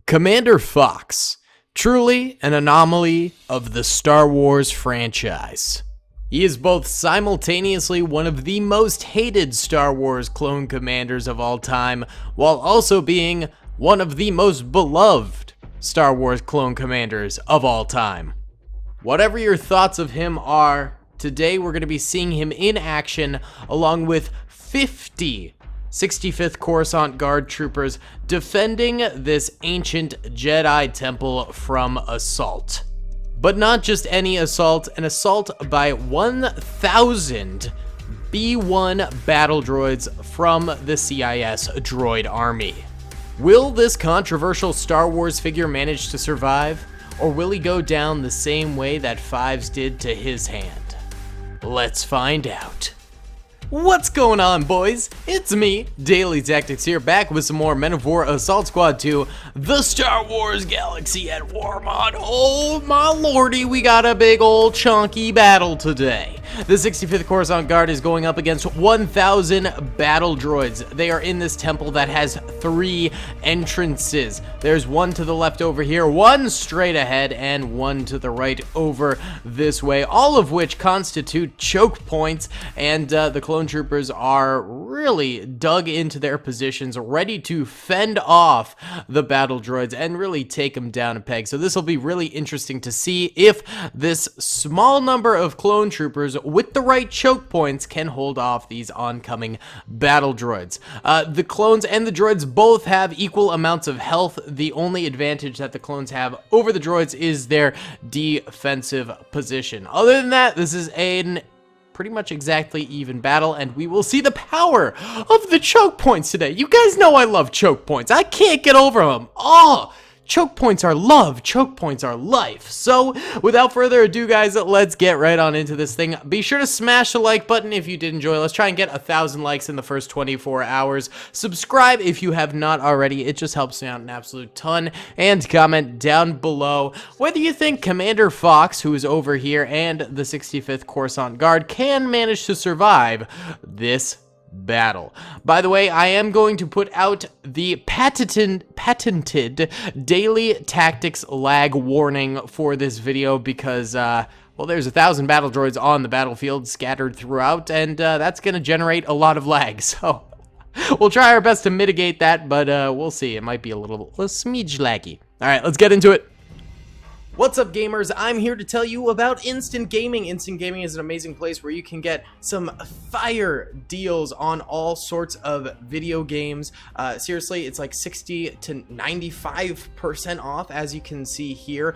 Commander Fox, truly an anomaly of the Star Wars franchise. He is both simultaneously one of the most hated Star Wars clone commanders of all time, while also being one of the most beloved Star Wars clone commanders of all time. Whatever your thoughts of him are, today we're going to be seeing him in action along with 50 65th Coruscant Guard troopers defending this ancient Jedi temple from assault. But not just any assault, an assault by 1,000 B-1 battle droids from the CIS droid army. Will this controversial Star Wars figure manage to survive, or will he go down the same way that Fives did to his hand? Let's find out. What's going on, boys? It's me, Daily Tactics here, back with some more Men of War Assault Squad 2, the Star Wars Galaxy at War mod. Oh my lordy, we got a big old chunky battle today. The 65th Coruscant Guard is going up against 1,000 battle droids. They are in this temple that has 3 entrances. There's one to the left over here, one straight ahead, and one to the right over this way, all of which constitute choke points, and the clone troopers are really dug into their positions, ready to fend off the battle droids and really take them down a peg. So this will be really interesting to see if this small number of clone troopers with the right choke points can hold off these oncoming battle droids. The clones and the droids both have equal amounts of health. The only advantage that the clones have over the droids is their defensive position. Other than that, this is an pretty much exactly even battle, and we will see the power of the choke points today. You guys know I love choke points. I can't get over them. Oh, choke points are love. Choke points are life. So without further ado, guys, let's get right on into this thing. Be sure to smash the like button if you did enjoy. Let's try and get 1,000 likes in the first 24 hours. Subscribe if you have not already. It just helps me out an absolute ton. And comment down below whether you think Commander Fox, who is over here, and the 65th Coruscant Guard can manage to survive this battle. By the way, I am going to put out the patented daily tactics lag warning for this video because, well, there's 1,000 battle droids on the battlefield scattered throughout, and that's going to generate a lot of lag. So we'll try our best to mitigate that, but we'll see. It might be a smidge laggy. All right, let's get into it. What's up, gamers? I'm here to tell you about Instant Gaming. Instant Gaming is an amazing place where you can get some fire deals on all sorts of video games. Seriously, it's like 60 to 95% off, as you can see here.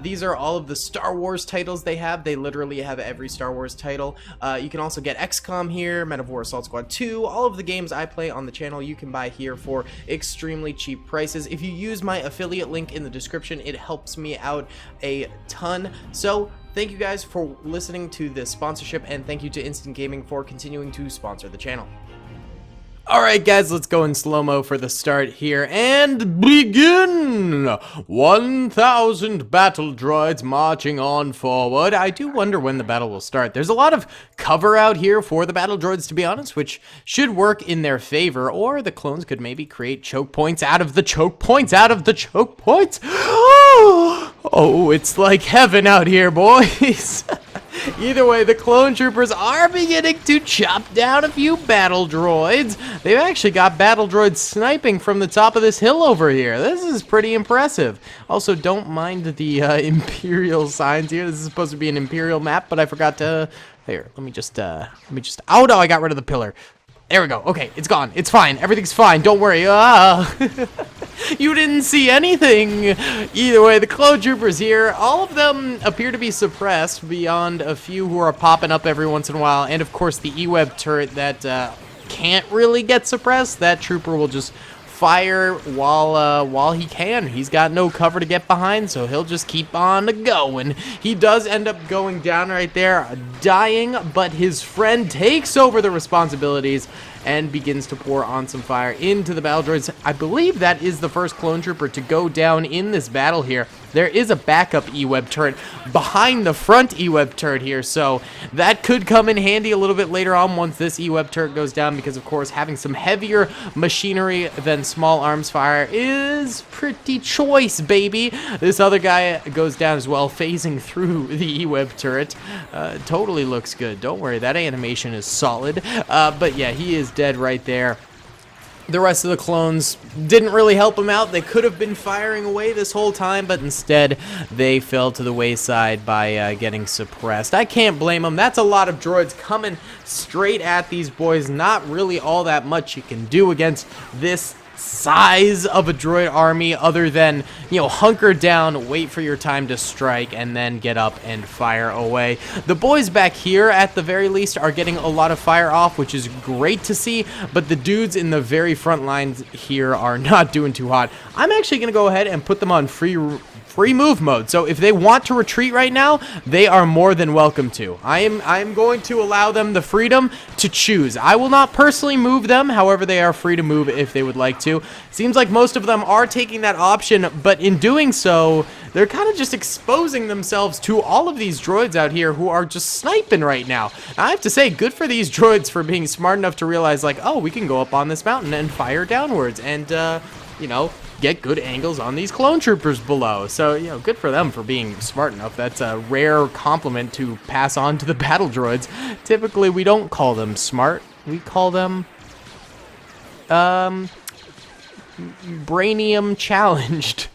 These are all of the Star Wars titles they have. They literally have every Star Wars title. You can also get XCOM here, Men of War Assault Squad 2. All of the games I play on the channel you can buy here for extremely cheap prices. If you use my affiliate link in the description, it helps me out a ton. So thank you guys for listening to this sponsorship, and thank you to Instant Gaming for continuing to sponsor the channel. Alright guys, let's go in slow-mo for the start here, and begin! 1,000 battle droids marching on forward. I do wonder when the battle will start. There's a lot of cover out here for the battle droids, to be honest, which should work in their favor, or the clones could maybe create choke points out of the choke points, Oh, it's like heaven out here, boys. Either way, the clone troopers are beginning to chop down a few battle droids. They've actually got battle droids sniping from the top of this hill over here. This is pretty impressive. Also, don't mind the Imperial signs here. This is supposed to be an Imperial map, but I forgot to... Here, let me just... Oh, no, I got rid of the pillar. There we go. Okay, it's gone. It's fine. Everything's fine. Don't worry. You didn't see anything. Either way, the clone troopers here, all of them appear to be suppressed beyond a few who are popping up every once in a while. And of course, the E-Web turret that can't really get suppressed. That trooper will just fire while he can. He's got no cover to get behind, so he'll just keep on going. He does end up going down right there, dying, but his friend takes over the responsibilities and begins to pour on some fire into the battle droids. I believe that is the first clone trooper to go down in this battle here. There is a backup E-Web turret behind the front E-Web turret here, so that could come in handy a little bit later on once this E-Web turret goes down, because of course having some heavier machinery than small arms fire is pretty choice, baby. This other guy goes down as well, phasing through the E-Web turret. Totally looks good. Don't worry, that animation is solid. But yeah, he is dead right there. The rest of the clones didn't really help him out. They could have been firing away this whole time, but instead they fell to the wayside by getting suppressed. I can't blame them. That's a lot of droids coming straight at these boys. Not really all that much you can do against this size of a droid army other than, you know, hunker down, wait for your time to strike, and then get up and fire away. The boys back here, at the very least, are getting a lot of fire off, which is great to see, but the dudes in the very front lines here are not doing too hot. I'm actually going to go ahead and put them on free move mode. So if they want to retreat right now, they are more than welcome to. I am going to allow them the freedom to choose. I will not personally move them. However, they are free to move if they would like to. Seems like most of them are taking that option, but in doing so, they're kind of just exposing themselves to all of these droids out here who are just sniping right now. I have to say, good for these droids for being smart enough to realize, like, oh, we can go up on this mountain and fire downwards and, you know, get good angles on these clone troopers below. So, you know, good for them for being smart enough. That's a rare compliment to pass on to the battle droids. Typically, we don't call them smart. We call them, brainium challenged.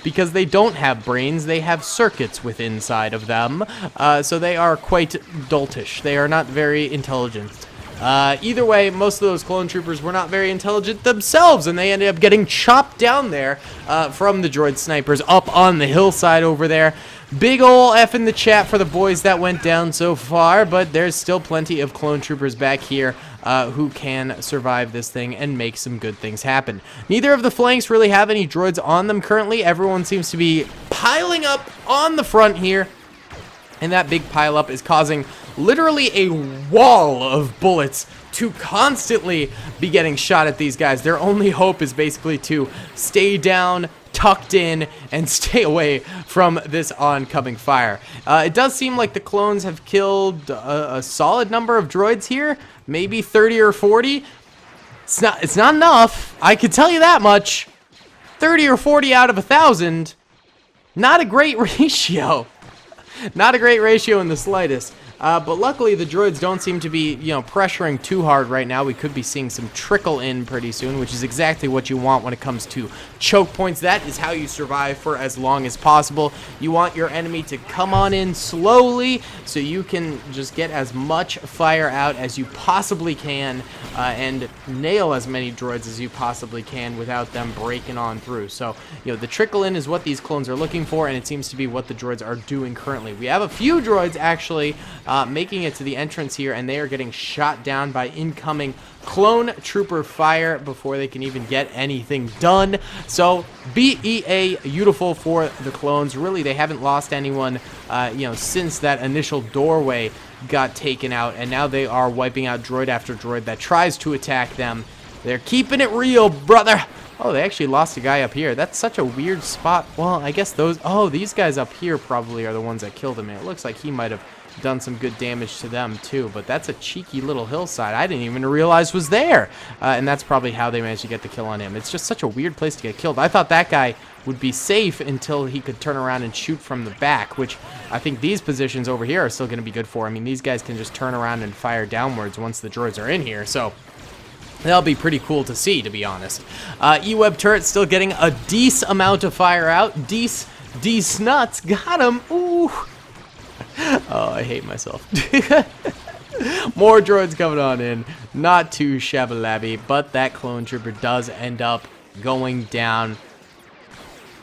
Because they don't have brains, they have circuits within inside of them. So they are quite doltish. They are not very intelligent. Either way, most of those clone troopers were not very intelligent themselves, and they ended up getting chopped down there from the droid snipers up on the hillside over there. Big ol' F in the chat for the boys that went down so far, but there's still plenty of clone troopers back here who can survive this thing and make some good things happen. Neither of the flanks really have any droids on them currently. Everyone seems to be piling up on the front here, and that big pile up is causing literally a wall of bullets to constantly be getting shot at these guys. Their only hope is basically to stay down, tucked in, and stay away from this oncoming fire. It does seem like the clones have killed a solid number of droids here, maybe 30 or 40. It's not enough, I can tell you that much. 30 or 40 out of 1,000, not a great ratio. Not a great ratio in the slightest. But luckily, the droids don't seem to be, you know, pressuring too hard right now. We could be seeing some trickle in pretty soon, which is exactly what you want when it comes to choke points. That is how you survive for as long as possible. You want your enemy to come on in slowly so you can just get as much fire out as you possibly can and nail as many droids as you possibly can without them breaking on through. So, you know, the trickle in is what these clones are looking for, and it seems to be what the droids are doing currently. We have a few droids actually making it to the entrance here, and they are getting shot down by incoming clone trooper fire before they can even get anything done. So BEA beautiful for the clones. Really, they haven't lost anyone you know, since that initial doorway got taken out, and now they are wiping out droid after droid that tries to attack them. They're keeping it real, brother. Oh, they actually lost a guy up here. That's such a weird spot. Well, I guess those, oh, these guys up here probably are the ones that killed him. It looks like he might have done some good damage to them too, but that's a cheeky little hillside I didn't even realize was there, and that's probably how they managed to get the kill on him. It's just such a weird place to get killed. I thought that guy would be safe until he could turn around and shoot from the back, which I think these positions over here are still going to be good for. I mean, these guys can just turn around and fire downwards once the droids are in here, so that'll be pretty cool to see, to be honest. E-Web turret still getting a decent amount of fire out. Dece nuts, got him. Ooh. Oh, I hate myself. More droids coming on in. Not too shabby, but that clone trooper does end up going down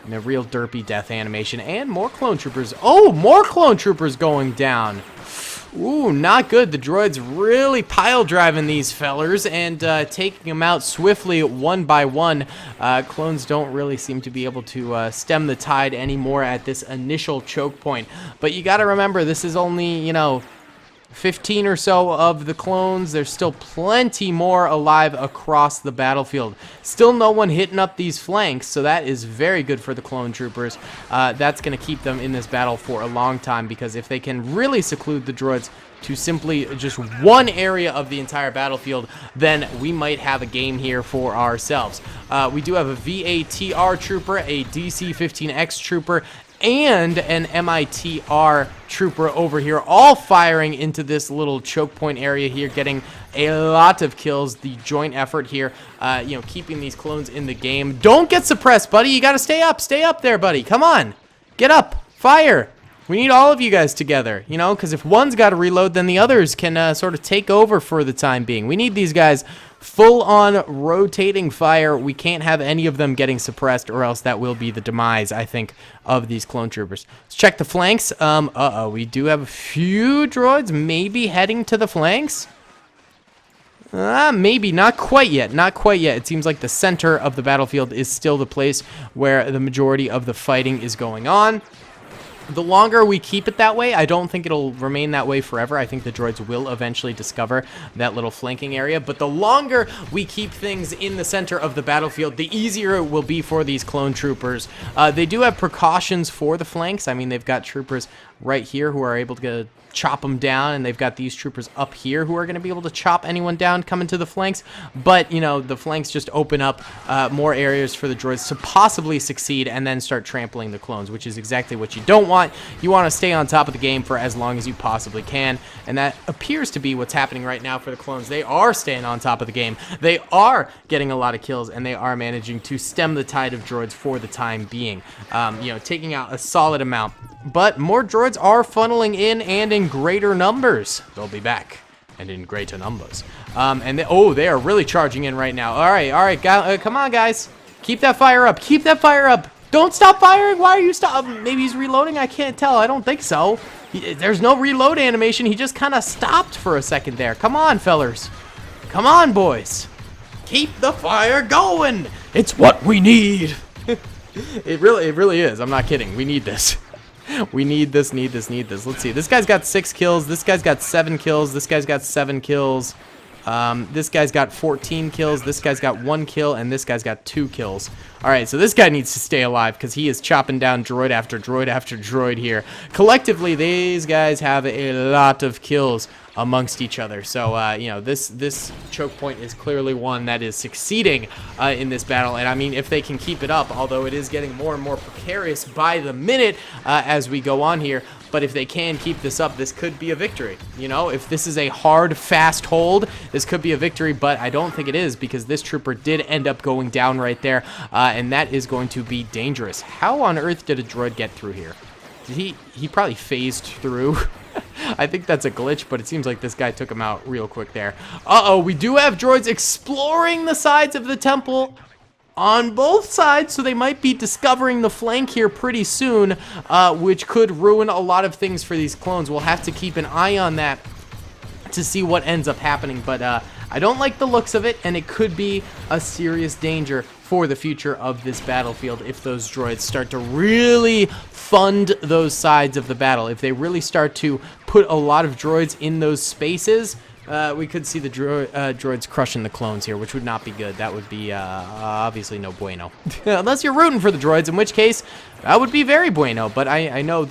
in a real derpy death animation. And more clone troopers. Oh, more clone troopers going down. Ooh, not good. The droids really pile driving these fellers and taking them out swiftly one by one. Clones don't really seem to be able to stem the tide anymore at this initial choke point. But you got to remember, this is only, you know, 15 or so of the clones. There's still plenty more alive across the battlefield. Still no one hitting up these flanks, so that is very good for the clone troopers. That's going to keep them in this battle for a long time, because if they can really seclude the droids to simply just one area of the entire battlefield, then we might have a game here for ourselves. We do have a VATR trooper, a DC-15X trooper, and an MITR trooper over here, all firing into this little choke point area here, getting a lot of kills. The joint effort here, you know, keeping these clones in the game. Don't get suppressed, buddy. You got to stay up there, buddy. Come on, get up, fire. We need all of you guys together, you know, because if one's got to reload, then the others can sort of take over for the time being. We need these guys full-on rotating fire. We can't have any of them getting suppressed, or else that will be the demise, I think, of these clone troopers. Let's check the flanks. We do have a few droids maybe heading to the flanks. Maybe. Not quite yet. Not quite yet. It seems like the center of the battlefield is still the place where the majority of the fighting is going on. The longer we keep it that way, I don't think it'll remain that way forever. I think the droids will eventually discover that little flanking area. But the longer we keep things in the center of the battlefield, the easier it will be for these clone troopers. They do have precautions for the flanks. I mean, they've got troopers right here who are able to chop them down, and they've got these troopers up here who are going to be able to chop anyone down coming to the flanks. But, you know, the flanks just open up more areas for the droids to possibly succeed and then start trampling the clones, which is exactly what you don't want. You want to stay on top of the game for as long as you possibly can, and that appears to be what's happening right now for the clones. They are staying on top of the game. They are getting a lot of kills, and they are managing to stem the tide of droids for the time being, you know, taking out a solid amount. But more droids are funneling in, and in greater numbers. They'll be back, and in greater numbers. They are really charging in right now. All right, come on, guys. Keep that fire up. Keep that fire up. Don't stop firing. Why are you stopping? Maybe he's reloading. I can't tell. I don't think so. There's no reload animation. He just kind of stopped for a second there. Come on, fellers. Come on, boys. Keep the fire going. It's what we need. It really is. I'm not kidding. We need this. We need this. Let's see. This guy's got 6 kills. This guy's got 7 kills. This guy's got 7 kills. This guy's got 14 kills. This guy's got 1 kill, and this guy's got 2 kills. All right, so this guy needs to stay alive because he is chopping down droid after droid after droid here. Collectively, these guys have a lot of kills amongst each other. So, you know, this choke point is clearly one that is succeeding in this battle. And I mean, if they can keep it up, although it is getting more and more precarious by the minute as we go on here, but if they can keep this up, this could be a victory. You know, if this is a hard, fast hold, this could be a victory, but I don't think it is, because this trooper did end up going down right there, and that is going to be dangerous. How on earth did a droid get through here? Did he probably phased through. I think that's a glitch, but it seems like this guy took him out real quick there. We do have droids exploring the sides of the temple on both sides, so they might be discovering the flank here pretty soon, which could ruin a lot of things for these clones. We'll have to keep an eye on that to see what ends up happening, but I don't like the looks of it, and it could be a serious danger for the future of this battlefield if those droids start to really fund those sides of the battle. If they really start to put a lot of droids in those spaces, we could see the droids crushing the clones here, which would not be good. That would be obviously no bueno. Unless you're rooting for the droids, in which case that would be very bueno. But I know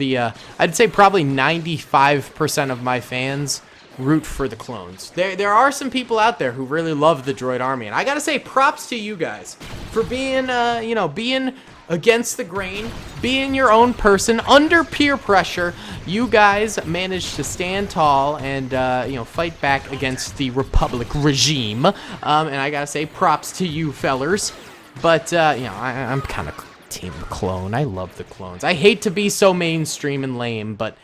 I'd say probably 95% of my fans root for the clones. There are some people out there who really love the droid army, and I gotta say props to you guys for being you know, being against the grain, being your own person under peer pressure. You guys managed to stand tall and you know, fight back against the Republic regime, and I gotta say props to you fellers. But you know, I'm kind of team clone. I love the clones. I hate to be so mainstream and lame, but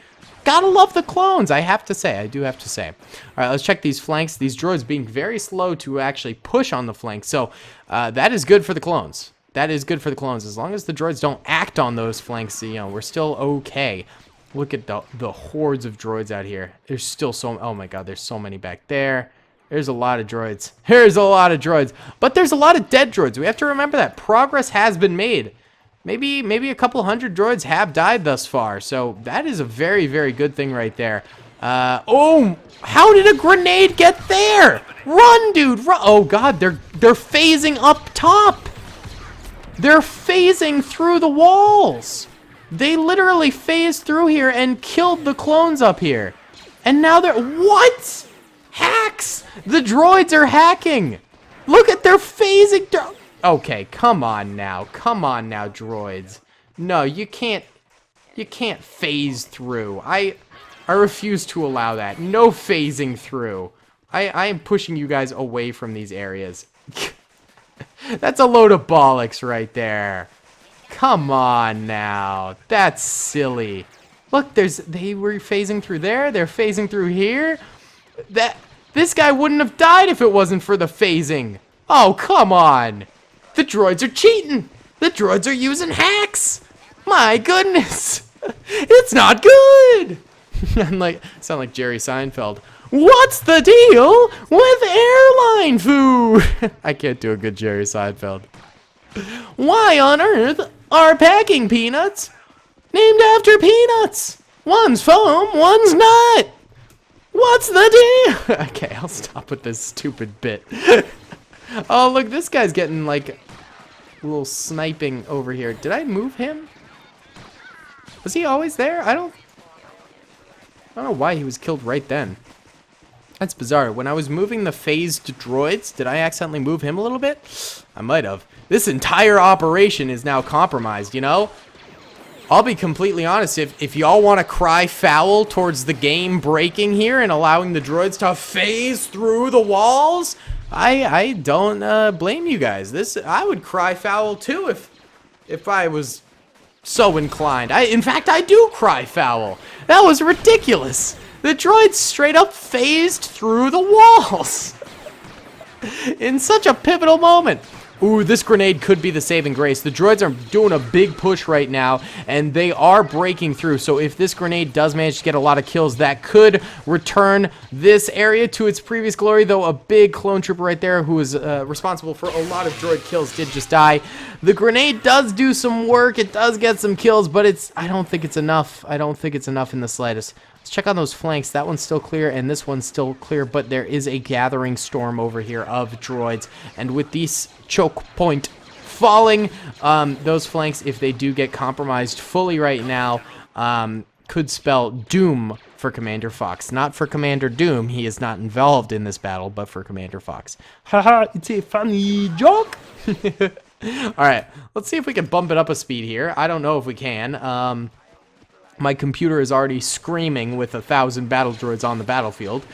gotta love the clones, I have to say. I do have to say. All right, let's check these flanks. These droids being very slow to actually push on the flanks, so that is good for the clones. That is good for the clones. As long as the droids don't act on those flanks, you know, we're still okay. Look at the hordes of droids out here. There's still oh my god, there's so many back there. There's a lot of droids. There's a lot of droids. But there's a lot of dead droids. We have to remember that. Progress has been made. Maybe a couple hundred droids have died thus far, so that is a very, very good thing right there. Oh, how did a grenade get there? Run, dude, run. Oh God, they're phasing up top. They're phasing through the walls. They literally phased through here and killed the clones up here. And now they're, what? Hacks! The droids are hacking. Look at their phasing. Okay, come on now, droids. No, you can't phase through. I refuse to allow that. No phasing through. I am pushing you guys away from these areas. That's a load of bollocks right there. Come on now. That's silly. Look, they were phasing through there. They're phasing through here. This guy wouldn't have died if it wasn't for the phasing. Oh, come on. The droids are cheating. The droids are using hacks. My goodness. It's not good. Sound like Jerry Seinfeld. What's the deal with airline food? I can't do a good Jerry Seinfeld. Why on earth are packing peanuts named after peanuts? One's foam, one's not. What's the deal? Okay, I'll stop with this stupid bit. Oh, look, this guy's getting like a little sniping over here. Did I move him? Was he always there? I don't know why he was killed right then. That's bizarre. When I was moving the phased droids, did I accidentally move him a little bit? I might have. This entire operation is now compromised, you know? I'll be completely honest. If y'all want to cry foul towards the game breaking here and allowing the droids to phase through the walls, I don't blame you guys. I would cry foul too if I was so inclined. In fact, I do cry foul. That was ridiculous. The droids straight up phased through the walls in such a pivotal moment. Ooh, this grenade could be the saving grace. The droids are doing a big push right now, and they are breaking through. So if this grenade does manage to get a lot of kills, that could return this area to its previous glory, though a big clone trooper right there who is responsible for a lot of droid kills did just die. The grenade does do some work. It does get some kills, but I don't think it's enough. I don't think it's enough in the slightest. Let's check on those flanks. That one's still clear, and this one's still clear, but there is a gathering storm over here of droids, and with these choke point falling, those flanks, if they do get compromised fully right now, could spell doom for Commander Fox. Not for Commander Doom. He is not involved in this battle, but for Commander Fox. Haha, it's a funny joke. Alright, let's see if we can bump it up a speed here. I don't know if we can. My computer is already screaming with 1,000 battle droids on the battlefield.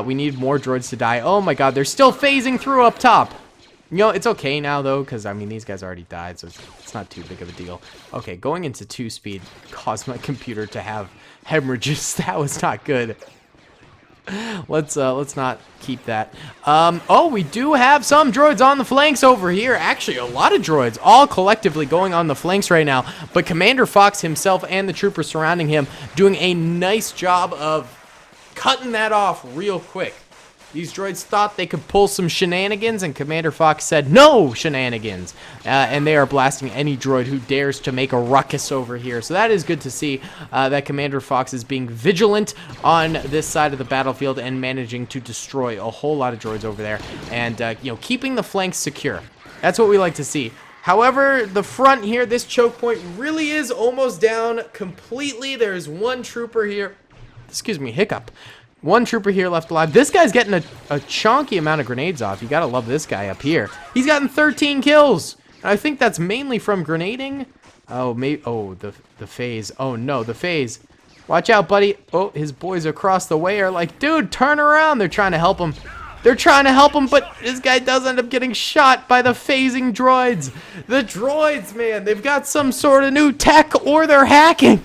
We need more droids to die. Oh my god, they're still phasing through up top. You know, it's okay now, though, because, I mean, these guys already died, so it's not too big of a deal. Okay, going into 2-speed caused my computer to have hemorrhages. That was not good. Let's not keep that. Oh, we do have some droids on the flanks over here. Actually, a lot of droids, all collectively going on the flanks right now. But Commander Fox himself and the troopers surrounding him doing a nice job of cutting that off real quick. These droids thought they could pull some shenanigans, and Commander Fox said, no shenanigans. And they are blasting any droid who dares to make a ruckus over here. So that is good to see that Commander Fox is being vigilant on this side of the battlefield and managing to destroy a whole lot of droids over there. And, you know, keeping the flanks secure. That's what we like to see. However, the front here, this choke point really is almost down completely. There's one trooper here. Excuse me, hiccup. One trooper here left alive. This guy's getting a chunky amount of grenades off. You gotta love this guy up here. He's gotten 13 kills. And I think that's mainly from grenading. Oh, maybe. Oh, the phase. Oh no, the phase. Watch out, buddy. Oh, his boys across the way are like, dude, turn around. They're trying to help him. They're trying to help him, but this guy does end up getting shot by the phasing droids. The droids, man, they've got some sort of new tech, or they're hacking.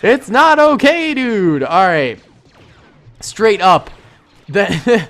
It's not okay, dude. All right. Straight up, the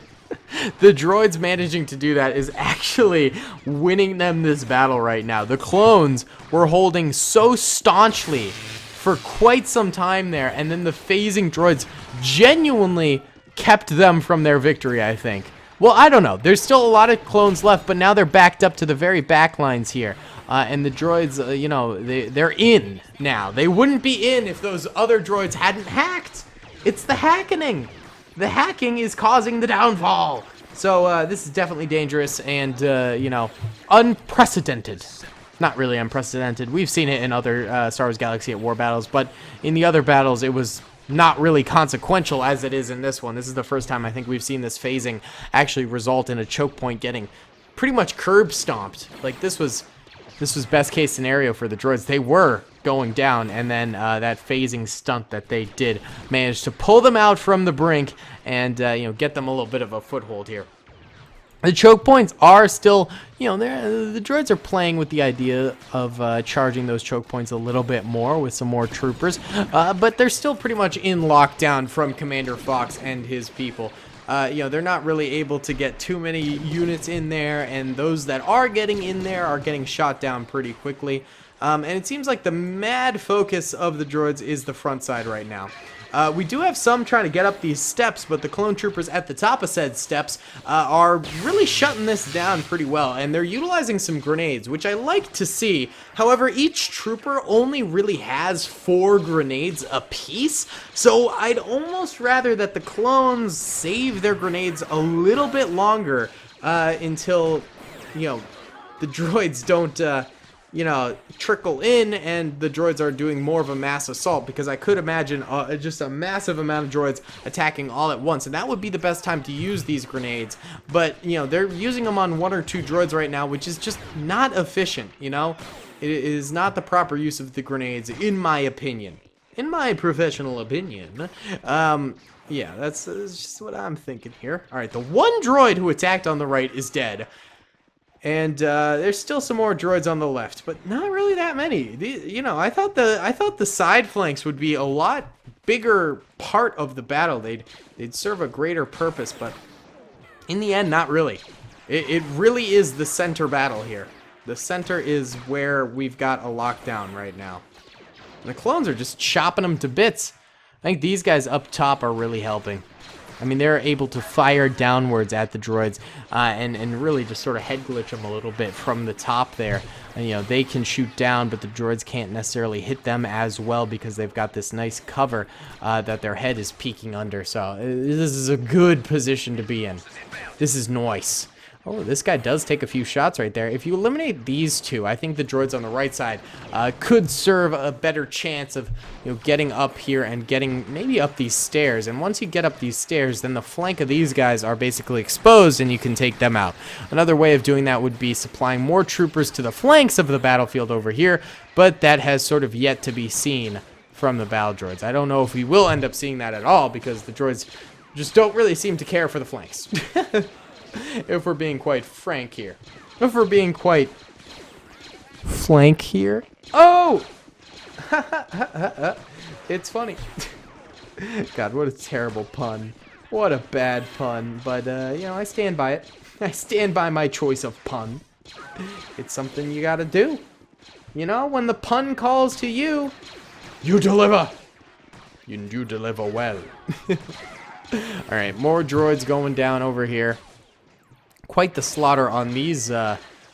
droids managing to do that is actually winning them this battle right now. The clones were holding so staunchly for quite some time there, and then the phasing droids genuinely kept them from their victory, I think. Well, I don't know. There's still a lot of clones left, but now they're backed up to the very back lines here. And the droids, you know, they're in now. They wouldn't be in if those other droids hadn't hacked. It's the hackening. The hacking is causing the downfall. So this is definitely dangerous and, you know, unprecedented. Not really unprecedented. We've seen it in other Star Wars Galaxy at War battles, but in the other battles, it was not really consequential as it is in this one. This is the first time I think we've seen this phasing actually result in a choke point getting pretty much curb stomped. Like this was best case scenario for the droids. They were going down, and then that phasing stunt that they did managed to pull them out from the brink and you know, get them a little bit of a foothold here. The choke points are still, you know, the droids are playing with the idea of charging those choke points a little bit more with some more troopers, but they're still pretty much in lockdown from Commander Fox and his people. You know, they're not really able to get too many units in there, and those that are getting in there are getting shot down pretty quickly. And it seems like the mad focus of the droids is the front side right now. We do have some trying to get up these steps, but the clone troopers at the top of said steps are really shutting this down pretty well, and they're utilizing some grenades, which I like to see. However, each trooper only really has 4 grenades apiece, so I'd almost rather that the clones save their grenades a little bit longer until, you know, the droids don't you know, trickle in and the droids are doing more of a mass assault, because I could imagine just a massive amount of droids attacking all at once, and that would be the best time to use these grenades. But, you know, they're using them on 1 or 2 droids right now, which is just not efficient, you know? It is not the proper use of the grenades, in my opinion. In my professional opinion. Yeah, that's just what I'm thinking here. Alright, the one droid who attacked on the right is dead. And there's still some more droids on the left, but not really that many. You know, I thought the side flanks would be a lot bigger part of the battle. They'd serve a greater purpose, but in the end, not really. It really is the center battle here. The center is where we've got a lockdown right now. And the clones are just chopping them to bits. I think these guys up top are really helping. I mean, they're able to fire downwards at the droids and really just sort of head glitch them a little bit from the top there. And, you know, they can shoot down, but the droids can't necessarily hit them as well because they've got this nice cover that their head is peeking under. So this is a good position to be in. This is nice. Oh, this guy does take a few shots right there. If you eliminate these two, I think the droids on the right side could serve a better chance of, you know, getting up here and getting maybe up these stairs. And once you get up these stairs, then the flank of these guys are basically exposed and you can take them out. Another way of doing that would be supplying more troopers to the flanks of the battlefield over here, but that has sort of yet to be seen from the battle droids. I don't know if we will end up seeing that at all, because the droids just don't really seem to care for the flanks. If we're being quite frank here. If we're being quite flank here. Oh! It's funny. God, what a terrible pun. What a bad pun. But, you know, I stand by it. I stand by my choice of pun. It's something you gotta do. You know, when the pun calls to you, you deliver. You deliver well. Alright, more droids going down over here. Quite the slaughter on these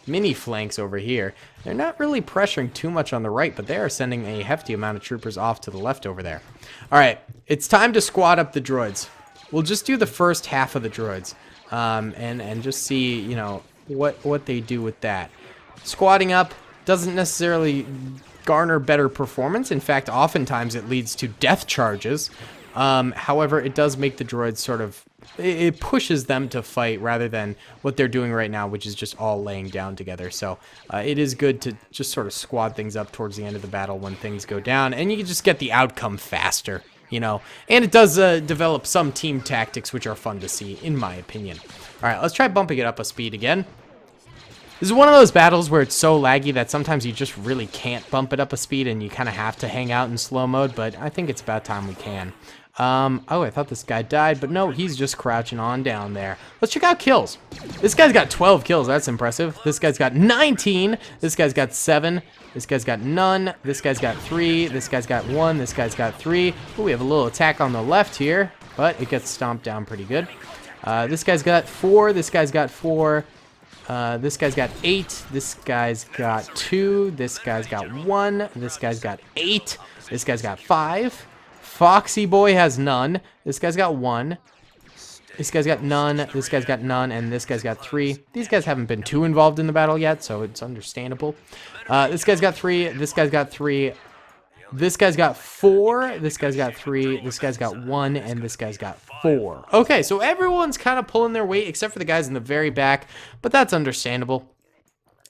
mini flanks over here. They're not really pressuring too much on the right, but they are sending a hefty amount of troopers off to the left over there. Alright, it's time to squad up the droids. We'll just do the first half of the droids and just see, you know, what they do with that. Squatting up doesn't necessarily garner better performance. In fact, oftentimes it leads to death charges. However, it does make the droids sort of, it pushes them to fight rather than what they're doing right now, which is just all laying down together. So it is good to just sort of squad things up towards the end of the battle when things go down, and you can just get the outcome faster, you know. And it does develop some team tactics, which are fun to see, in my opinion. All right, let's try bumping it up a speed again. This is one of those battles where it's so laggy that sometimes you just really can't bump it up a speed and you kind of have to hang out in slow mode, but I think it's about time we can. Oh, I thought this guy died, but no, he's just crouching on down there. Let's check out kills. This guy's got 12 kills. That's impressive. This guy's got 19. This guy's got 7. This guy's got none. This guy's got 3. This guy's got 1. This guy's got 3. Ooh, we have a little attack on the left here, but it gets stomped down pretty good. This guy's got 4. This guy's got 4. This guy's got 8. This guy's got 2. This guy's got 1. This guy's got 8. This guy's got 5. Foxy Boy has none. This guy's got 1. This guy's got none. This guy's got none. And this guy's got 3. These guys haven't been too involved in the battle yet, so it's understandable. This guy's got 3. This guy's got 3. This guy's got 4. This guy's got 3. This guy's got 1. And this guy's got 4. Okay, so everyone's kind of pulling their weight except for the guys in the very back, but that's understandable.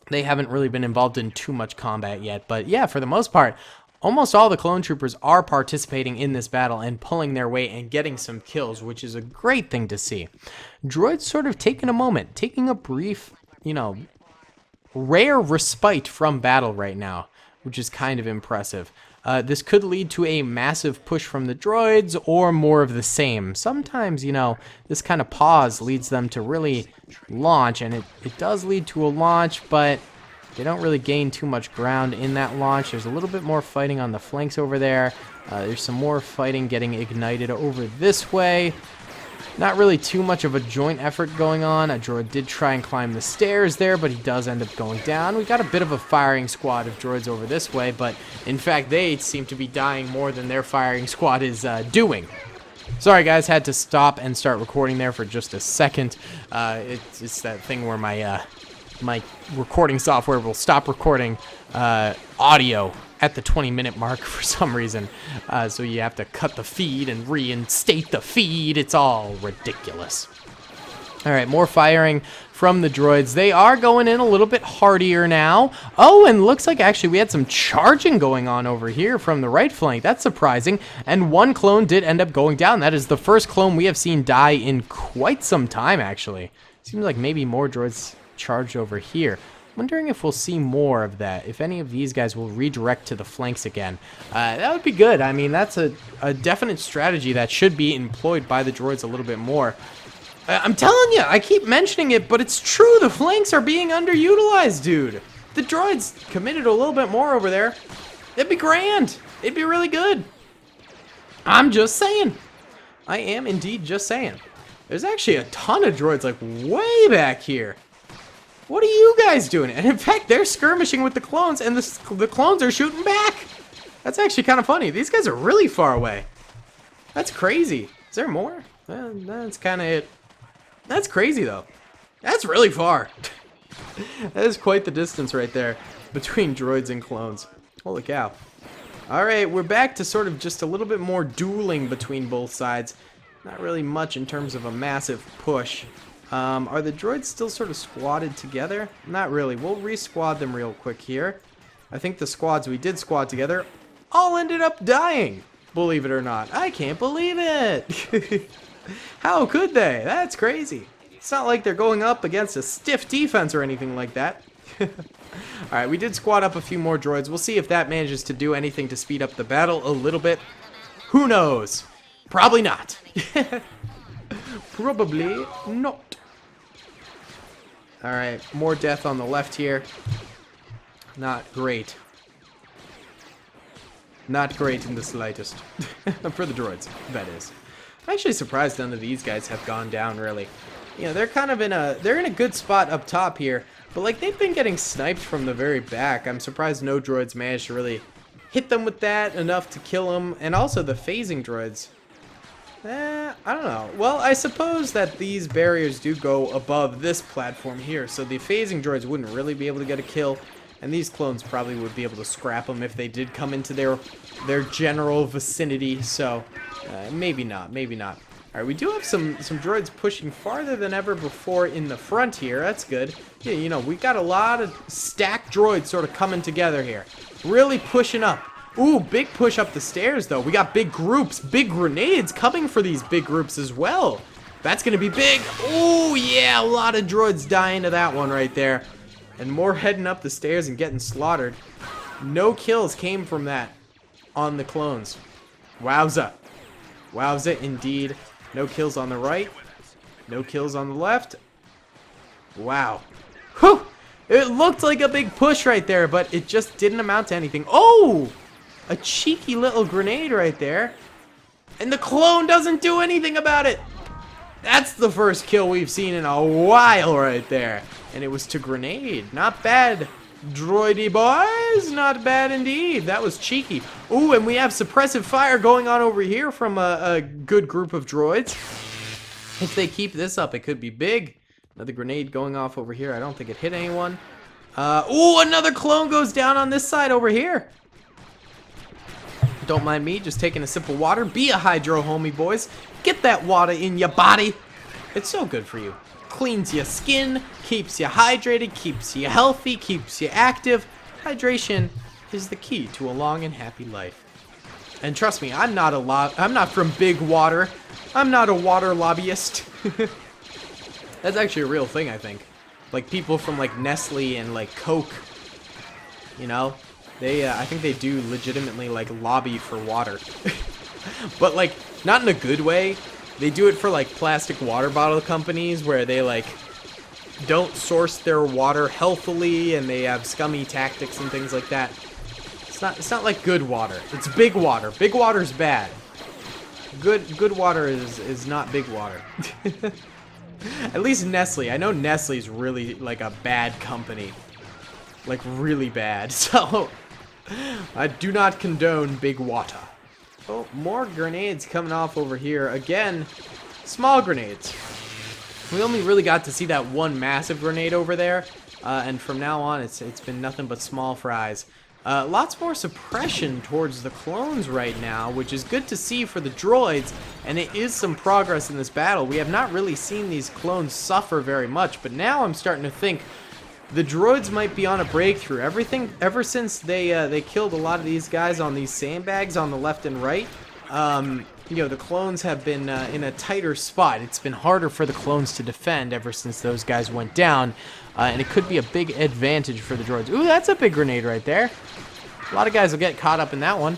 They haven't really been involved in too much combat yet, but yeah, for the most part, almost all the clone troopers are participating in this battle and pulling their weight and getting some kills, which is a great thing to see. Droid's sort of taking a moment, taking a brief, rare respite from battle right now, which is kind of impressive. This could lead to a massive push from the droids or more of the same. Sometimes, this kind of pause leads them to really launch, and it does lead to a launch, but they don't really gain too much ground in that launch. There's a little bit more fighting on the flanks over there. There's some more fighting getting ignited over this way. Not really too much of a joint effort going on. A droid did try and climb the stairs there, but he does end up going down. We got a bit of a firing squad of droids over this way, but in fact, they seem to be dying more than their firing squad is doing. Sorry, guys, had to stop and start recording there for just a second. It's that thing where my recording software will stop recording audio at the 20-minute mark for some reason. So you have to cut the feed and reinstate the feed. It's all ridiculous. All right, more firing from the droids. They are going in a little bit hardier now. Oh, and looks like actually we had some charging going on over here from the right flank. That's surprising. And one clone did end up going down. That is the first clone we have seen die in quite some time, actually. Seems like maybe more droids charged over here. Wondering if we'll see more of that, if any of these guys will redirect to the flanks again. That would be good. I mean, that's a definite strategy that should be employed by the droids a little bit more. I'm telling you, I keep mentioning it, but it's true. The flanks are being underutilized, dude. The droids committed a little bit more over there. It'd be grand. It'd be really good. I'm just saying. I am indeed just saying. There's actually a ton of droids, like, way back here. What are you guys doing? And in fact, they're skirmishing with the clones, and the clones are shooting back. That's actually kind of funny. These guys are really far away. That's crazy. Is there more? That's kind of it. That's crazy, though. That's really far. That is quite the distance right there between droids and clones. Holy cow. All right, we're back to sort of just a little bit more dueling between both sides. Not really much in terms of a massive push. Are the droids still sort of squatted together? Not really. We'll re-squad them real quick here. I think the squads we did squad together all ended up dying. Believe it or not. I can't believe it. How could they? That's crazy. It's not like they're going up against a stiff defense or anything like that. Alright, we did squad up a few more droids. We'll see if that manages to do anything to speed up the battle a little bit. Who knows? Probably not. Probably not. Alright, more death on the left here. Not great. Not great in the slightest. For the droids, that is. I'm actually surprised none of these guys have gone down, really. You know, they're kind of in a good spot up top here, but like they've been getting sniped from the very back. I'm surprised no droids managed to really hit them with that enough to kill them, and also the phasing droids. I don't know. Well, I suppose that these barriers do go above this platform here, so the phasing droids wouldn't really be able to get a kill, and these clones probably would be able to scrap them if they did come into their general vicinity, so maybe not, maybe not. Alright, we do have some droids pushing farther than ever before in the front here. That's good. Yeah, you know, we got a lot of stacked droids sort of coming together here. Really pushing up. Ooh, big push up the stairs, though. We got big groups, big grenades coming for these big groups as well. That's going to be big. Ooh, yeah, a lot of droids dying to that one right there. And more heading up the stairs and getting slaughtered. No kills came from that on the clones. Wowza. Wowza, indeed. No kills on the right. No kills on the left. Wow. Whew! It looked like a big push right there, but it just didn't amount to anything. Oh! A cheeky little grenade right there. And the clone doesn't do anything about it. That's the first kill we've seen in a while right there. And it was to grenade. Not bad. Droidy boys, not bad indeed. That was cheeky. Ooh, and we have suppressive fire going on over here from a good group of droids. If they keep this up, it could be big. Another grenade going off over here. I don't think it hit anyone. Ooh, another clone goes down on this side over here. Don't mind me, just taking a sip of water. Be a hydro homie, boys. Get that water in your body. It's so good for you. Cleans your skin, keeps you hydrated, keeps you healthy, keeps you active. Hydration is the key to a long and happy life. And trust me, I'm not from big water. I'm not a water lobbyist. That's actually a real thing, I think. Like people from like Nestle and like Coke, you know, they I think they do legitimately like lobby for water. But like not in a good way. They do it for like plastic water bottle companies where they like don't source their water healthily and they have scummy tactics and things like that. It's not like good water. It's big water. Big water's bad. Good water is not big water. At least Nestle. I know Nestle's really like a bad company. Like really bad. So I do not condone big water. Oh, more grenades coming off over here. Again, small grenades. We only really got to see that one massive grenade over there. And from now on, it's been nothing but small fries. Lots more suppression towards the clones right now, which is good to see for the droids. And it is some progress in this battle. We have not really seen these clones suffer very much. But now I'm starting to think the droids might be on a breakthrough. Ever since they killed a lot of these guys on these sandbags on the left and right, you know, the clones have been in a tighter spot. It's been harder for the clones to defend ever since those guys went down, and it could be a big advantage for the droids. Ooh, that's a big grenade right there. A lot of guys will get caught up in that one.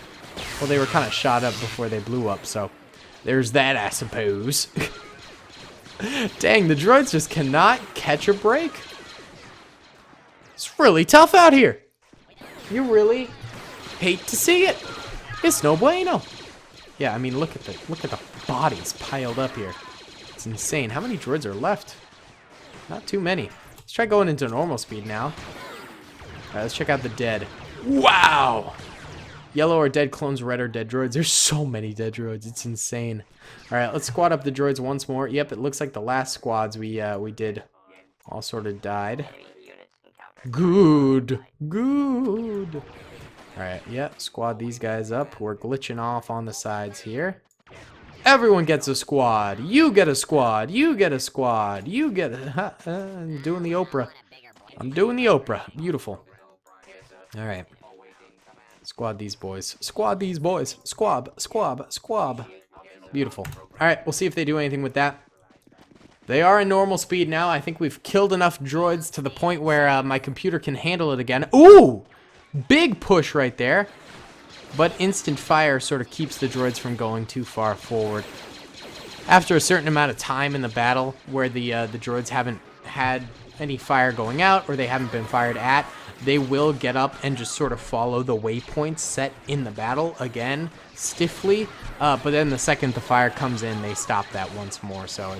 Well, they were kind of shot up before they blew up, so there's that, I suppose. Dang, the droids just cannot catch a break. It's really tough out here. You really hate to see it. It's no bueno. Yeah, I mean, look at the bodies piled up here. It's insane. How many droids are left? Not too many. Let's try going into normal speed now. All right, let's check out the dead. Wow. Yellow are dead clones, red are dead droids. There's so many dead droids. It's insane. All right, let's squad up the droids once more. Yep, it looks like the last squads we did all sort of died. Good. Alright, yeah, squad these guys up. We're glitching off on the sides here. Everyone gets a squad. You get a squad. You get a squad. You get a... I'm doing the Oprah. I'm doing the Oprah. Beautiful. Alright. Squad these boys. Squad these boys. Squab. Beautiful. Alright, we'll see if they do anything with that. They are in normal speed now. I think we've killed enough droids to the point where my computer can handle it again. Ooh! Big push right there. But instant fire sort of keeps the droids from going too far forward. After a certain amount of time in the battle where the droids haven't had any fire going out or they haven't been fired at, they will get up and just sort of follow the waypoints set in the battle again, stiffly. But then the second the fire comes in, they stop that once more. So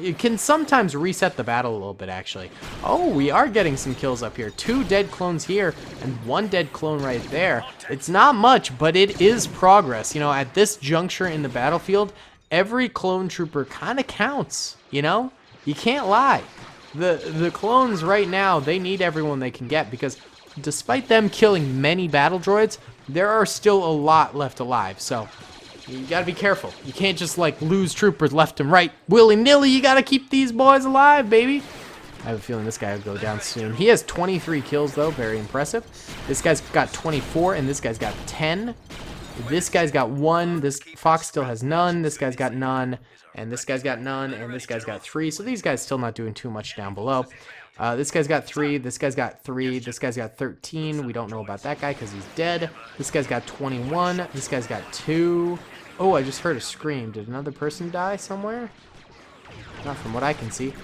it can sometimes reset the battle a little bit, actually. Oh, we are getting some kills up here. 2 dead clones here and 1 dead clone right there. It's not much, but it is progress. You know, at this juncture in the battlefield, every clone trooper kind of counts, you know? You can't lie. The clones right now, they need everyone they can get because despite them killing many battle droids, there are still a lot left alive. So you gotta be careful. You can't just like lose troopers left and right willy-nilly. You gotta keep these boys alive, baby. I have a feeling this guy will go down soon. He has 23 kills though, very impressive. This guy's got 24 and this guy's got 10. This guy's got 1. This Fox still has none. This guy's got none. And this guy's got none. And this guy's got 3. So these guys still not doing too much down below. This guy's got 3. This guy's got 3. This guy's got 13. We don't know about that guy because he's dead. This guy's got 21. This guy's got 2. Oh, I just heard a scream. Did another person die somewhere? Not from what I can see.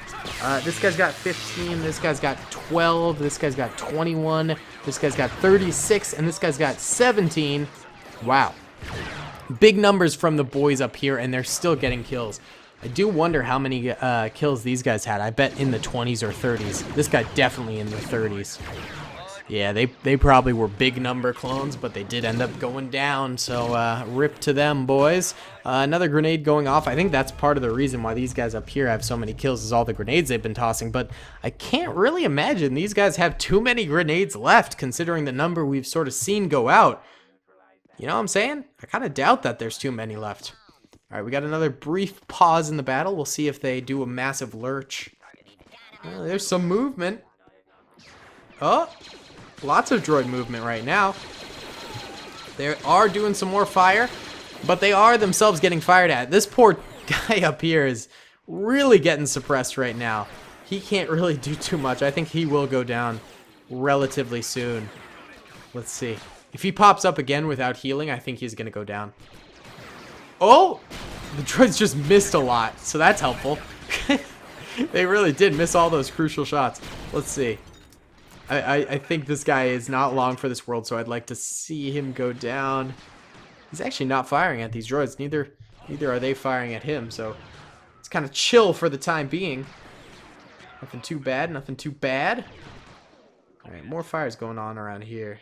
This guy's got 15. This guy's got 12. This guy's got 21. This guy's got 36. And this guy's got 17. Wow. Big numbers from the boys up here, and they're still getting kills. I do wonder how many kills these guys had. I bet in the 20s or 30s. This guy definitely in the 30s. Yeah, they probably were big number clones, but they did end up going down, so rip to them, boys. Another grenade going off. I think that's part of the reason why these guys up here have so many kills is all the grenades they've been tossing, but I can't really imagine these guys have too many grenades left, considering the number we've sort of seen go out. You know what I'm saying? I kind of doubt that there's too many left. All right, we got another brief pause in the battle. We'll see if they do a massive lurch. There's some movement. Oh! Lots of droid movement right now. They are doing some more fire, but they are themselves getting fired at. This poor guy up here is really getting suppressed right now. He can't really do too much. I think he will go down relatively soon. Let's see. If he pops up again without healing, I think he's going to go down. Oh! The droids just missed a lot, so that's helpful. They really did miss all those crucial shots. Let's see. I think this guy is not long for this world, so I'd like to see him go down. He's actually not firing at these droids. Neither are they firing at him, so it's kind of chill for the time being. Nothing too bad, nothing too bad. Alright, more fires going on around here.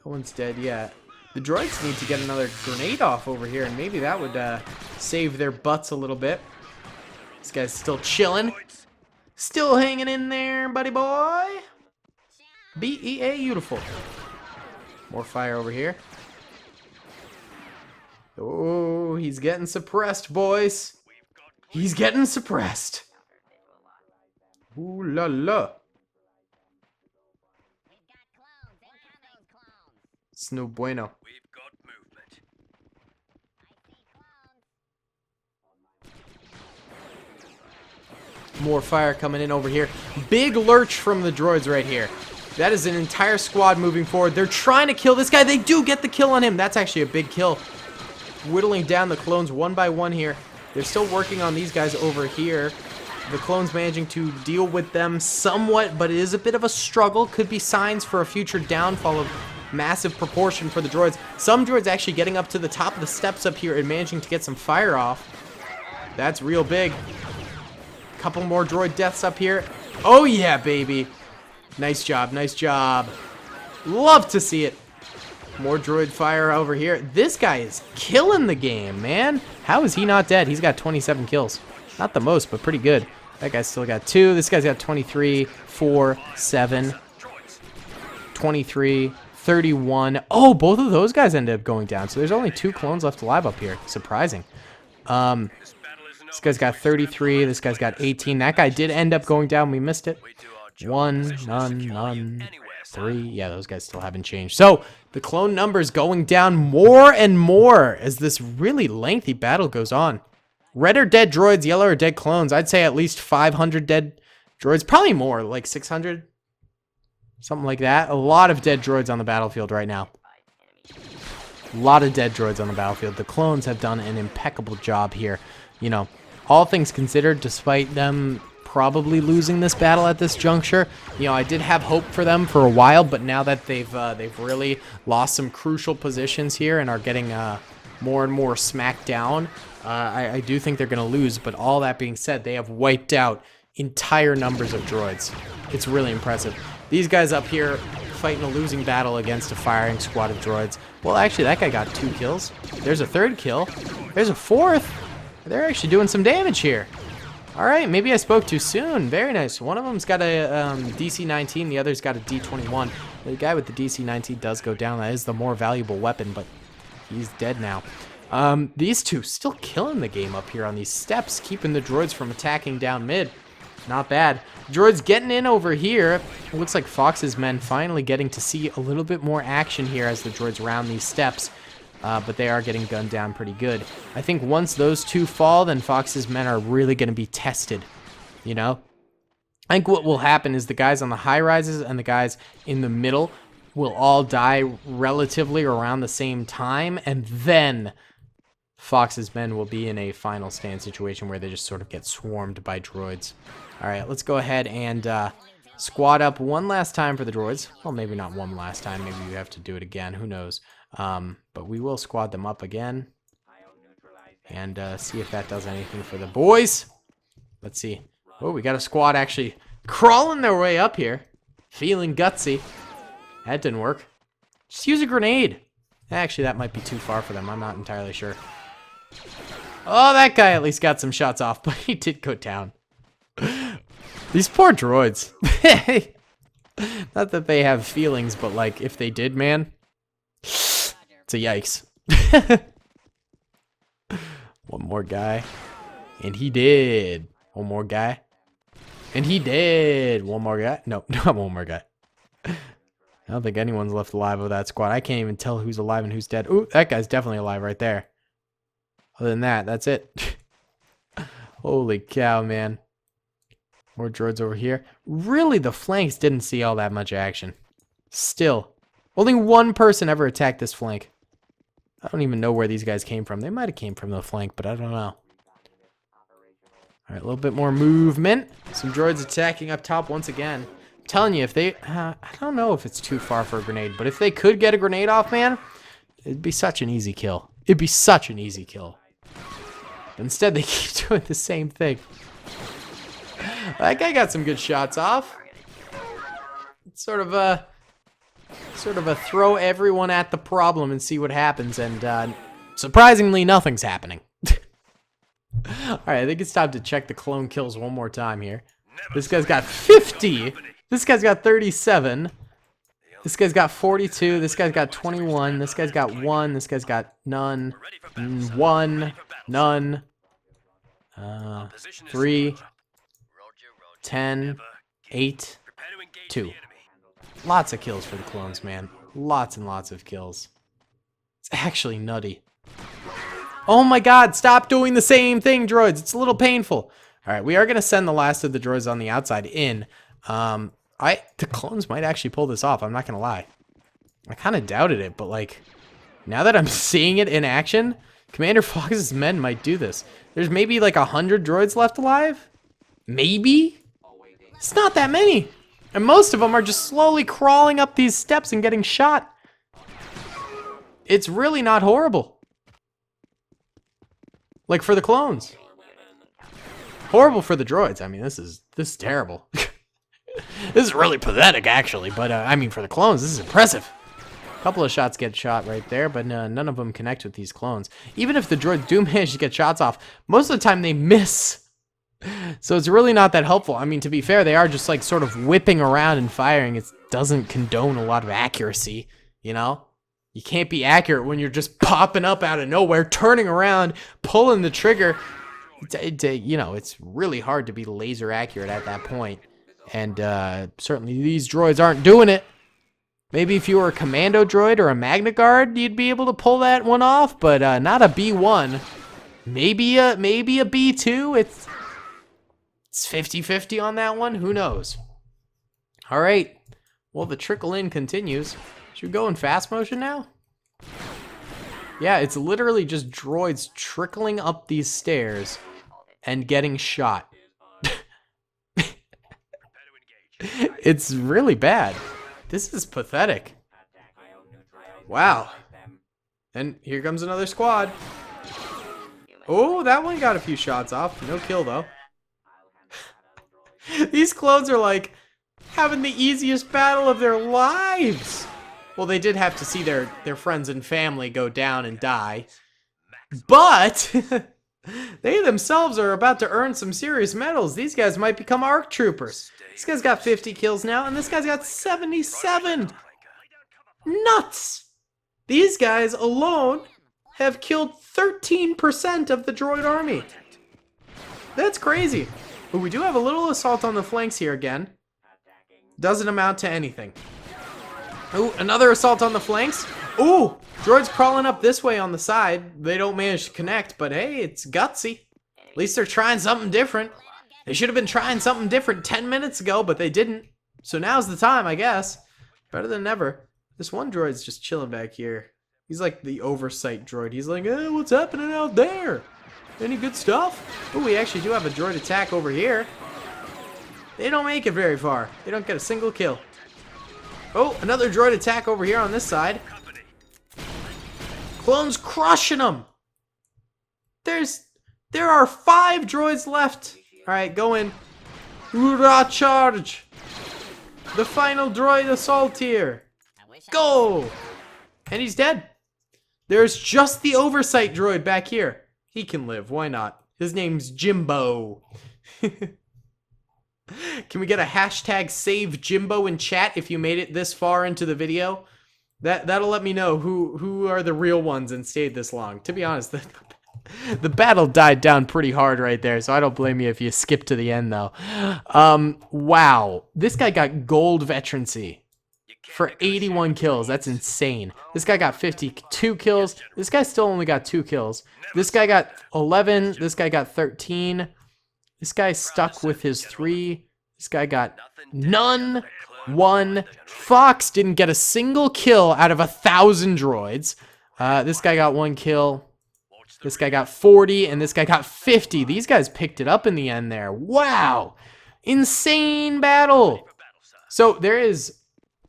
No one's dead yet. The droids need to get another grenade off over here, and maybe that would save their butts a little bit. This guy's still chilling. Still hanging in there, buddy boy. Beautiful. More fire over here. Oh, he's getting suppressed, boys. He's getting suppressed. Ooh la la. It's no bueno. More fire coming in over here. Big lurch from the droids right here. That is an entire squad moving forward. They're trying to kill this guy. They do get the kill on him. That's actually a big kill. Whittling down the clones one by one here. They're still working on these guys over here. The clones managing to deal with them somewhat, but it is a bit of a struggle. Could be signs for a future downfall of massive proportion for the droids. Some droids actually getting up to the top of the steps up here and managing to get some fire off. That's real big. Couple more droid deaths up here. Oh yeah, baby. Nice job, nice job. Love to see it. More droid fire over here. This guy is killing the game, man. How is he not dead? He's got 27 kills. Not the most, but pretty good. That guy's still got 2. This guy's got 23, 4, 7, 23, 31. Oh, both of those guys ended up going down. So there's only 2 clones left alive up here. Surprising. This guy's got 33. This guy's got 18. That guy did end up going down. We missed it. 1, none, 3. Yeah, those guys still haven't changed. So the clone numbers going down more and more as this really lengthy battle goes on. Red are dead droids, yellow are dead clones. I'd say at least 500 dead droids. Probably more, like 600. Something like that. A lot of dead droids on the battlefield right now. A lot of dead droids on the battlefield. The clones have done an impeccable job here. You know, all things considered, despite them probably losing this battle at this juncture, you know, I did have hope for them for a while, but now that they've really lost some crucial positions here and are getting more and more smacked down, I do think they're going to lose. But all that being said, they have wiped out entire numbers of droids. It's really impressive. These guys up here fighting a losing battle against a firing squad of droids. Well, actually, that guy got 2 kills. There's a 3rd kill. There's a 4th. They're actually doing some damage here. All right, maybe I spoke too soon. Very nice. One of them's got a DC-19. The other's got a D-21. The guy with the DC-19 does go down. That is the more valuable weapon, but he's dead now. These two still killing the game up here on these steps, keeping the droids from attacking down mid. Not bad. Droids getting in over here. It looks like Fox's men finally getting to see a little bit more action here as the droids round these steps. But they are getting gunned down pretty good. I think once those 2 fall, then Fox's men are really going to be tested, you know? I think what will happen is the guys on the high rises and the guys in the middle will all die relatively around the same time, and then Fox's men will be in a final stand situation where they just sort of get swarmed by droids. All right, let's go ahead and squad up one last time for the droids. Well, maybe not one last time. Maybe we have to do it again. Who knows? But we will squad them up again and see if that does anything for the boys. Let's see. Oh, we got a squad actually crawling their way up here. Feeling gutsy. That didn't work. Just use a grenade. Actually, that might be too far for them. I'm not entirely sure. Oh, that guy at least got some shots off, but he did go down. These poor droids. Not that they have feelings, but like, if they did, man, it's a yikes. One more guy. And he did. One more guy. And he did. One more guy. No, not one more guy. I don't think anyone's left alive of that squad. I can't even tell who's alive and who's dead. Ooh, that guy's definitely alive right there. Other than that, that's it. Holy cow, man. More droids over here. Really, the flanks didn't see all that much action. Still, only one person ever attacked this flank. I don't even know where these guys came from. They might have came from the flank, but I don't know. All right, a little bit more movement. Some droids attacking up top once again. I'm telling you, if they... I don't know if it's too far for a grenade, but if they could get a grenade off, man, it'd be such an easy kill. It'd be such an easy kill. But instead, they keep doing the same thing. That guy got some good shots off. It's sort of a throw everyone at the problem and see what happens, and surprisingly, nothing's happening. All right, I think it's time to check the clone kills one more time here. This guy's got 50. This guy's got 37. This guy's got 42. This guy's got 21. This guy's got 1. This guy's got none. 1. None. 3. 10. 8. 2. Lots of kills for the clones, man. Lots and lots of kills. It's actually nutty. Oh my god, stop doing the same thing, droids. It's a little painful. Alright, we are going to send the last of the droids on the outside in. The clones might actually pull this off, I'm not going to lie. I kind of doubted it, but like, now that I'm seeing it in action, Commander Fox's men might do this. There's maybe like 100 droids left alive? Maybe? It's not that many. And most of them are just slowly crawling up these steps and getting shot. It's really not horrible. Like for the clones. Horrible for the droids. I mean, this is terrible. This is really pathetic, actually. But, I mean, for the clones, this is impressive. A couple of shots get shot right there, but none of them connect with these clones. Even if the droids do manage to get shots off, most of the time they miss. So it's really not that helpful. I mean, to be fair, they are just like sort of whipping around and firing. It doesn't condone a lot of accuracy, you know? You can't be accurate when you're just popping up out of nowhere, turning around, pulling the trigger. You know, it's really hard to be laser accurate at that point. And certainly these droids aren't doing it. Maybe if you were a commando droid or a Magna Guard, you'd be able to pull that one off, but not a B1. Maybe a B2. It's 50-50 on that one. Who knows? All right. Well, the trickle in continues. Should we go in fast motion now? Yeah, it's literally just droids trickling up these stairs and getting shot. It's really bad. This is pathetic. Wow. And here comes another squad. Oh, that one got a few shots off. No kill, though. These clones are like having the easiest battle of their lives. Well, they did have to see their friends and family go down and die. But they themselves are about to earn some serious medals. These guys might become ARC troopers. This guy's got 50 kills now, and this guy's got 77. Nuts! These guys alone have killed 13% of the droid army. That's crazy. But we do have a little assault on the flanks here again. Doesn't amount to anything. Ooh, another assault on the flanks. Ooh, droids crawling up this way on the side. They don't manage to connect, but hey, it's gutsy. At least they're trying something different. They should have been trying something different 10 minutes ago, but they didn't. So now's the time, I guess. Better than ever. This one droid's just chilling back here. He's like the oversight droid. He's like, hey, what's happening out there? Any good stuff? Ooh, we actually do have a droid attack over here. They don't make it very far. They don't get a single kill. Oh, another droid attack over here on this side. Clones crushing them. There are 5 droids left. All right, go in. Hoorah, charge. The final droid assault here. Go! And he's dead. There's just the oversight droid back here. He can live, why not? His name's Jimbo. Can we get a hashtag save Jimbo in chat if you made it this far into the video? That'll let me know who are the real ones and stayed this long. To be honest, the battle died down pretty hard right there, so I don't blame you if you skip to the end though. Wow. This guy got gold veterancy for 81 kills. That's insane. This guy got 52 kills. This guy still only got 2 kills. This guy got 11. This guy got 13. This guy stuck with his 3. This guy got none. 1. Fox didn't get a single kill out of 1,000 droids. This guy got 1 kill. This guy got 40, and this guy got 50. These guys picked it up in the end there. Wow. Insane battle. So there is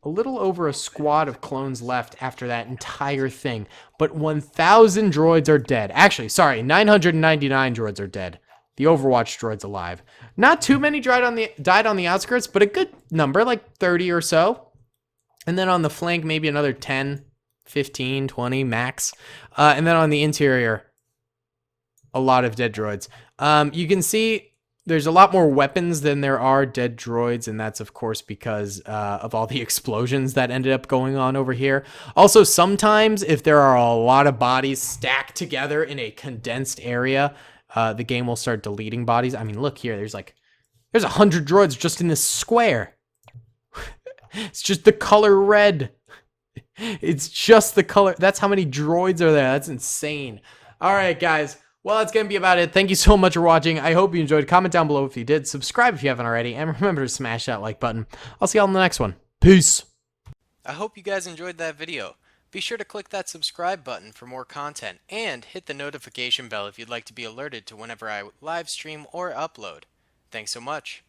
a little over a squad of clones left after that entire thing. But 1,000 droids are dead. Actually, sorry, 999 droids are dead. The Overwatch droid's alive. Not too many died on the outskirts, but a good number, like 30 or so. And then on the flank, maybe another 10, 15, 20 max. And then on the interior, a lot of dead droids. You can see there's a lot more weapons than there are dead droids, and that's of course because of all the explosions that ended up going on over here. Also, sometimes if there are a lot of bodies stacked together in a condensed area, the game will start deleting bodies. I mean, look here, there's 100 droids just in this square. It's just the color red. It's just the color. That's how many droids are there. That's insane. All right, guys. Well, that's going to be about it. Thank you so much for watching. I hope you enjoyed. Comment down below if you did. Subscribe if you haven't already. And remember to smash that like button. I'll see y'all in the next one. Peace. I hope you guys enjoyed that video. Be sure to click that subscribe button for more content. And hit the notification bell if you'd like to be alerted to whenever I live stream or upload. Thanks so much.